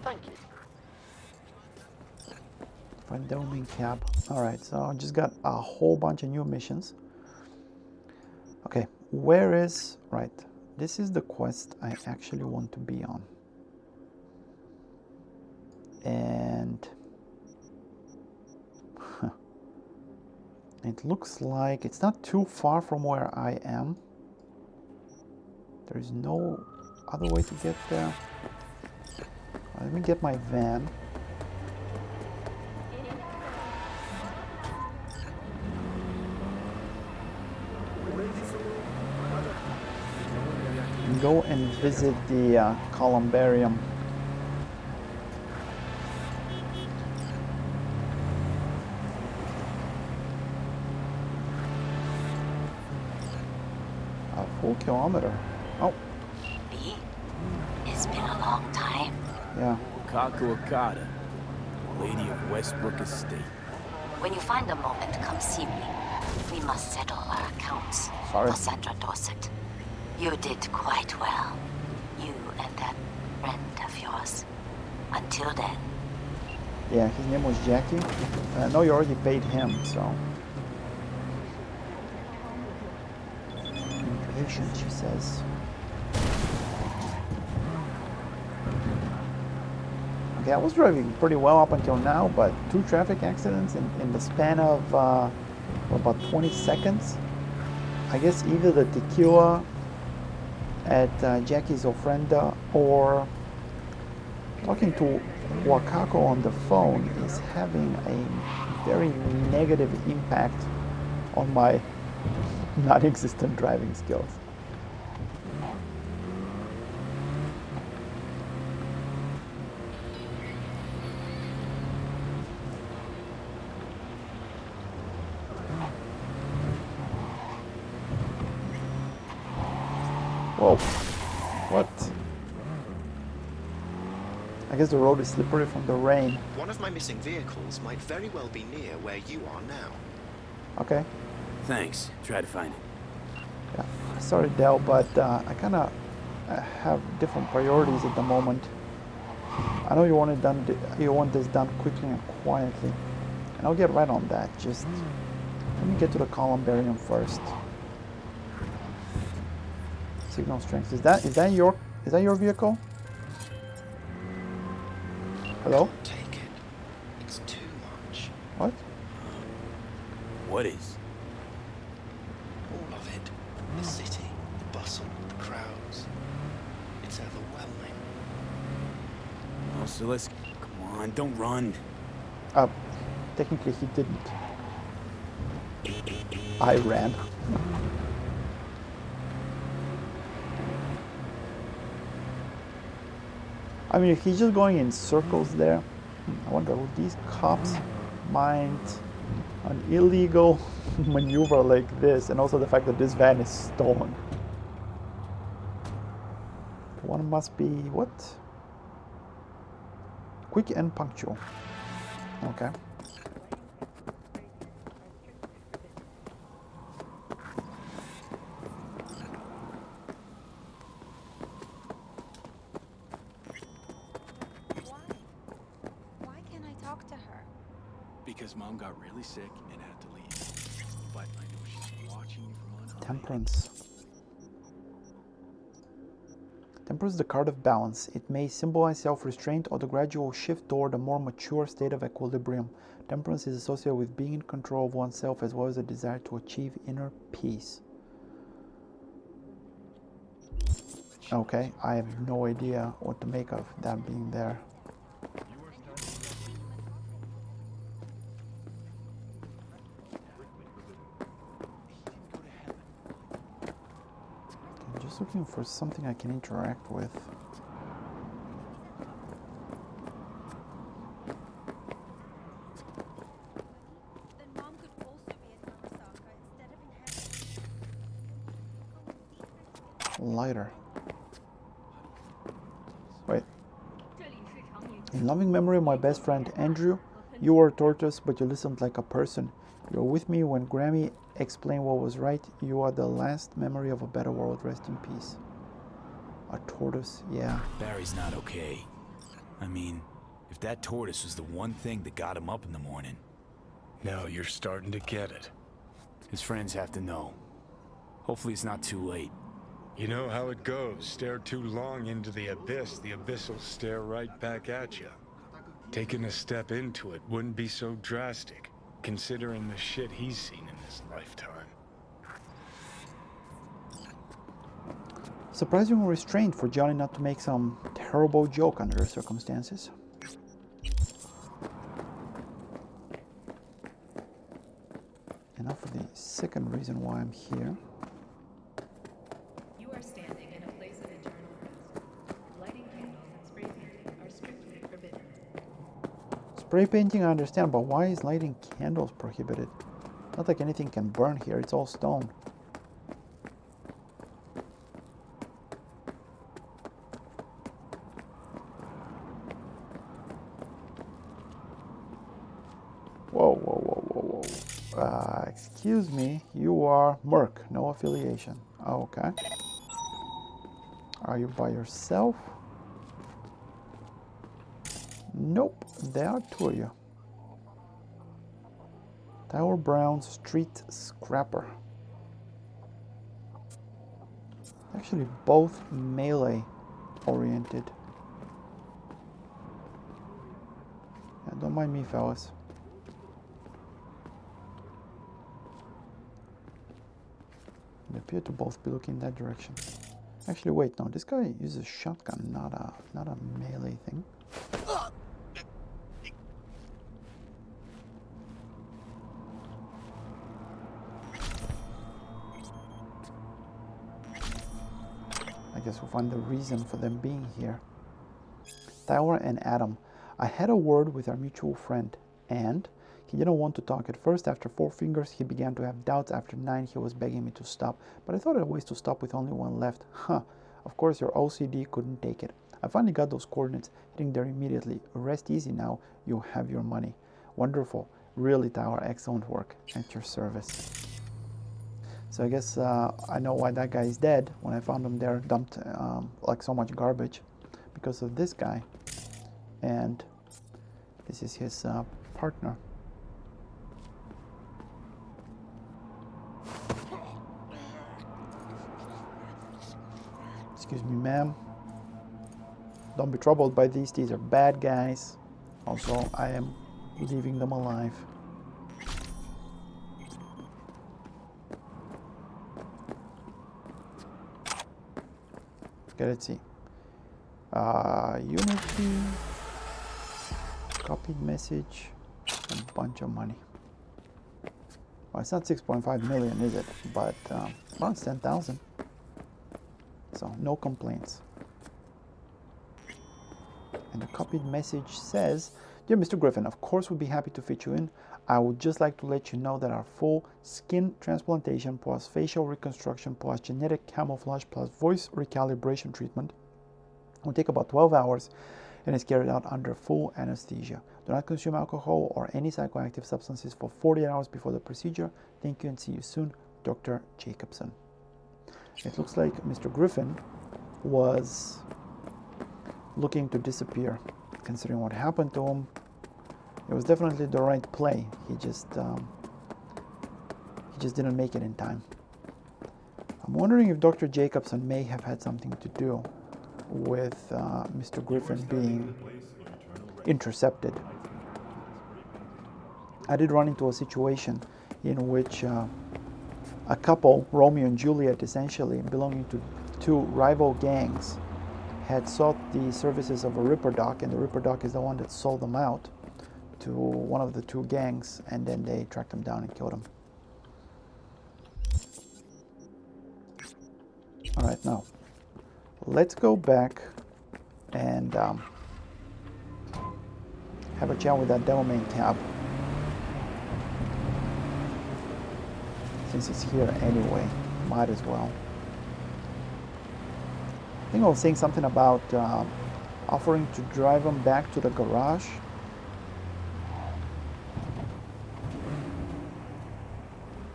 Thank you. Find Delamain cab. Alright, so I just got a whole bunch of new missions. Okay, where is... Right, this is the quest I actually want to be on. And... it looks like it's not too far from where I am. There is no other way to get there. Let me get my van. And go and visit the columbarium. A full kilometer. Oh. B? It's been a long time. Yeah. Kaku Okada, Lady of Westbrook Estate. When you find a moment, come see me. We must settle our accounts. Sorry. Cassandra Dorset. You did quite well. You and that friend of yours. Until then. Yeah, his name was Jackie. I know you already paid him, so. Impatient, she says. Okay, I was driving pretty well up until now, but 2 traffic accidents in the span of about 20 seconds. I guess either the tequila at Jackie's ofrenda or talking to Wakako on the phone is having a very negative impact on my non-existent driving skills. Whoa. What? I guess the road is slippery from the rain. One of my missing vehicles might very well be near where you are now. Okay. Thanks. Try to find it. Yeah. Sorry, Del, but I kind of have different priorities at the moment. I know you want it done. You want this done quickly and quietly, and I'll get right on that. Just let me get to the columbarium first. Signal strength. Is that your vehicle? Hello? Take it. It's too much. What? What is? All of it. The city, the bustle, the crowds. It's overwhelming. Oh, so let's... Come on, don't run. Technically he didn't. I ran. I mean, if he's just going in circles there, I wonder, would these cops mind an illegal maneuver like this, and also the fact that this van is stolen? One must be, what? Quick and punctual. Okay. Because Mom got really sick and had to leave. But I know she's watching you from on high. Temperance. Temperance is the card of balance. It may symbolize self-restraint or the gradual shift toward a more mature state of equilibrium. Temperance is associated with being in control of oneself as well as a desire to achieve inner peace. Okay, I have no idea what to make of that being there. Looking for something I can interact with. Lighter. Wait. In loving memory of my best friend Andrew, you were a tortoise, but you listened like a person. You were with me when Grammy explained what was right. You are the last memory of a better world. Rest in peace. A tortoise, yeah. Barry's not okay. I mean, if that tortoise was the one thing that got him up in the morning. Now you're starting to get it. His friends have to know. Hopefully it's not too late. You know how it goes. Stare too long into the abyss will stare right back at you. Taking a step into it wouldn't be so drastic, considering the shit he's seen in his lifetime. Surprising restraint for Johnny not to make some terrible joke under the circumstances. And now for the second reason why I'm here. You are standing in a place of eternal rest. Lighting candles and spray painting are strictly forbidden. Spray painting I understand, but why is lighting candles prohibited? Not like anything can burn here, it's all stone. Whoa, whoa, whoa, whoa, whoa. Excuse me, you are Merc, no affiliation. Okay. Are you by yourself? Nope, there are two of you. Tyler Brown's Street Scrapper. Actually, both melee oriented. Yeah, don't mind me, fellas. They appear to both be looking in that direction. Actually, wait, no, this guy uses a shotgun, not a melee thing. I guess we'll find the reason for them being here. Tyler and Adam. I had a word with our mutual friend, and he didn't want to talk at first. After 4 fingers, he began to have doubts. After 9, he was begging me to stop. But I thought it was to stop with only 1 left. Huh. Of course, your OCD couldn't take it. I finally got those coordinates, hitting there immediately. Rest easy now. You have your money. Wonderful. Really, Tyler, excellent work. At your service. So I guess I know why that guy is dead when I found him there dumped like so much garbage. Because of this guy. And this is his partner. Excuse me, ma'am. Don't be troubled by these. These are bad guys. Also, I am leaving them alive. Okay, let's see. Unity. Copied message. A bunch of money. Well, it's not 6.5 million, is it? But well, it's 10,000. So no complaints. And the copied message says, "Dear Mr. Griffin, of course we'd be happy to fit you in. I would just like to let you know that our full skin transplantation plus facial reconstruction plus genetic camouflage plus voice recalibration treatment will take about 12 hours and is carried out under full anesthesia. Do not consume alcohol or any psychoactive substances for 48 hours before the procedure. Thank you and see you soon, Dr. Jacobson." It looks like Mr. Griffin was looking to disappear. Considering what happened to him, it was definitely the right play. He just didn't make it in time. I'm wondering if Dr. Jacobson may have had something to do with Mr. Griffin being intercepted. I did run into a situation in which a couple, Romeo and Juliet essentially, belonging to 2 rival gangs, had sought the services of a Ripper Doc, and the Ripper Doc is the one that sold them out to one of the 2 gangs, and then they tracked him down and killed him. Alright, now, let's go back and have a chat with that Devil Main cab. Since it's here anyway, might as well. I think I was saying something about offering to drive him back to the garage.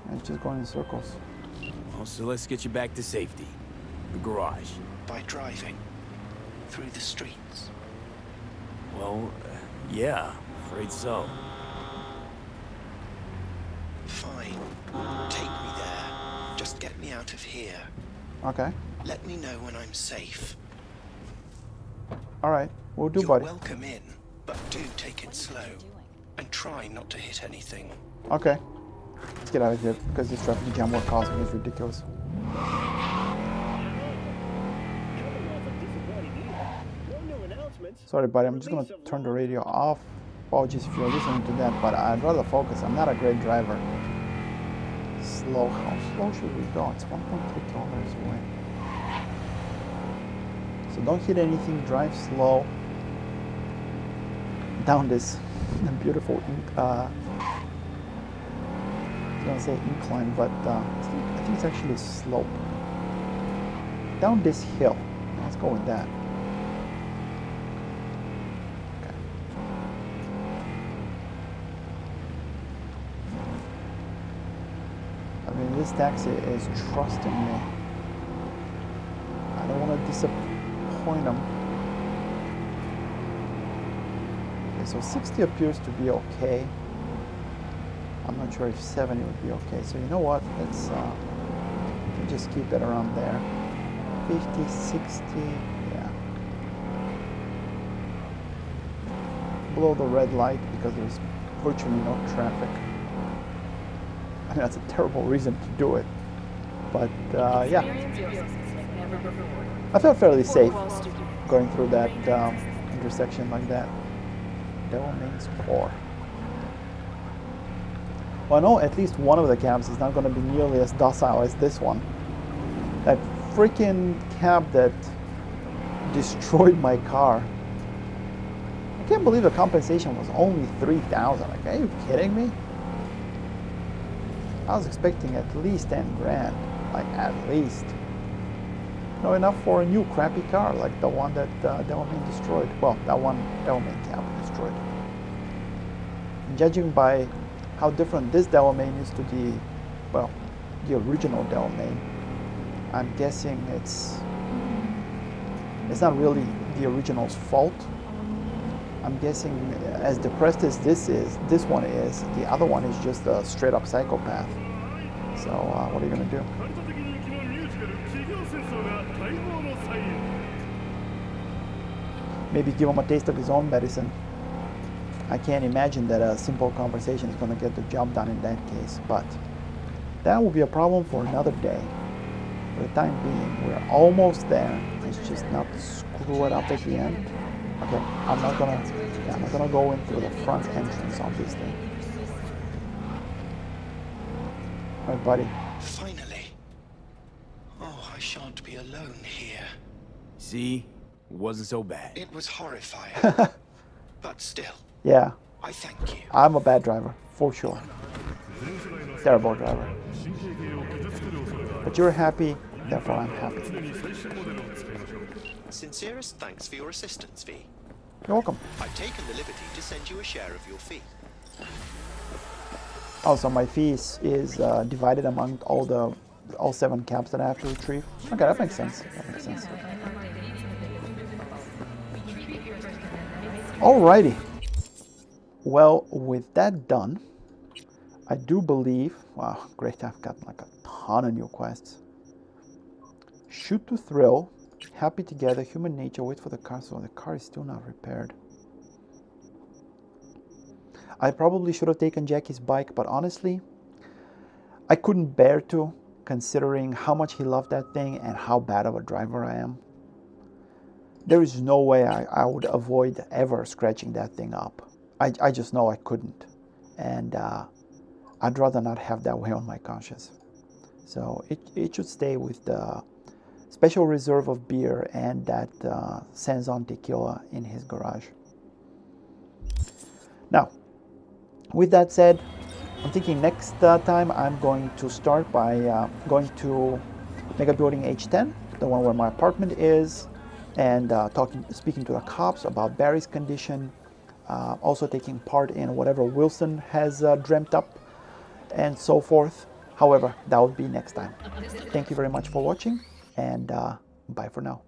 And it's just going in circles. Oh, so let's get you back to safety. The garage. By driving through the streets. Well, yeah, afraid so. Fine. Take me there. Just get me out of here. Okay. Let me know when I'm safe. Alright, we'll do, You're buddy. welcome in, but do take it slow. And try not to hit anything. Okay. Let's get out of here because this traffic jam we're causing is ridiculous. Sorry, buddy, I'm just gonna turn the radio off. Apologies if you're listening to that, but I'd rather focus. I'm not a great driver. Slow. How slow should we go? It's 1.3 kilometers away. So don't hit anything, drive slow down this beautiful, I was gonna say incline, but I think it's actually a slope. Down this hill. Let's go with that. Okay. I mean, this taxi is trusting me. I don't want to disappoint them. Okay, so 60 appears to be okay. I'm not sure if 70 would be okay. So you know what? Let's just keep it around there. 50, 60, yeah. Below the red light because there's virtually no traffic. I mean, that's a terrible reason to do it. But yeah. I felt fairly safe going through that intersection like that. Devil Main's Core. Well, I know at least one of the cabs is not going to be nearly as docile as this one. That freaking cab that destroyed my car. I can't believe the compensation was only 3,000. Like, are you kidding me? I was expecting at least 10 grand. Like, at least. No, enough for a new crappy car like the one that Devil Main destroyed. Well, that one Devil Main cab destroyed. Judging by how different this Devil Main is to the, well, the original Devil Main, I'm guessing it's not really the original's fault. I'm guessing as depressed as this one is, the other one is just a straight up psychopath. So what are you gonna do? Maybe give him a taste of his own medicine. I can't imagine that a simple conversation is gonna get the job done in that case, but that will be a problem for another day. For the time being, we're almost there. Let's just not screw it up at the end. Okay, I'm not gonna go in through the front entrance on this thing. All right, buddy. Finally. Oh, I shan't be alone here. See? It wasn't so bad. It was horrifying. But still. Yeah. I thank you. I'm a bad driver, for sure. Terrible driver. But you're happy, therefore I'm happy. Sincerest thanks for your assistance, V. You're welcome. I've taken the liberty to send you a share of your fee. Also, my fee is divided among all 7 cabs that I have to retrieve. Okay, that makes sense. That makes sense. Alrighty. Well, with that done, I do believe, wow, great, I've got like a ton of new quests. Shoot to thrill, happy together, human nature, wait for the car, so the car is still not repaired. I probably should have taken Jackie's bike, but honestly, I couldn't bear to, considering how much he loved that thing and how bad of a driver I am. There is no way I would avoid ever scratching that thing up. I just know I couldn't. And I'd rather not have that way on my conscience. So it should stay with the special reserve of beer and that Saison tequila in his garage. Now, with that said, I'm thinking next time I'm going to start by going to Mega Building H10, the one where my apartment is, and speaking to the cops about Barry's condition, also taking part in whatever Wilson has dreamt up, and so forth. However, that would be next time. Thank you very much for watching, and bye for now.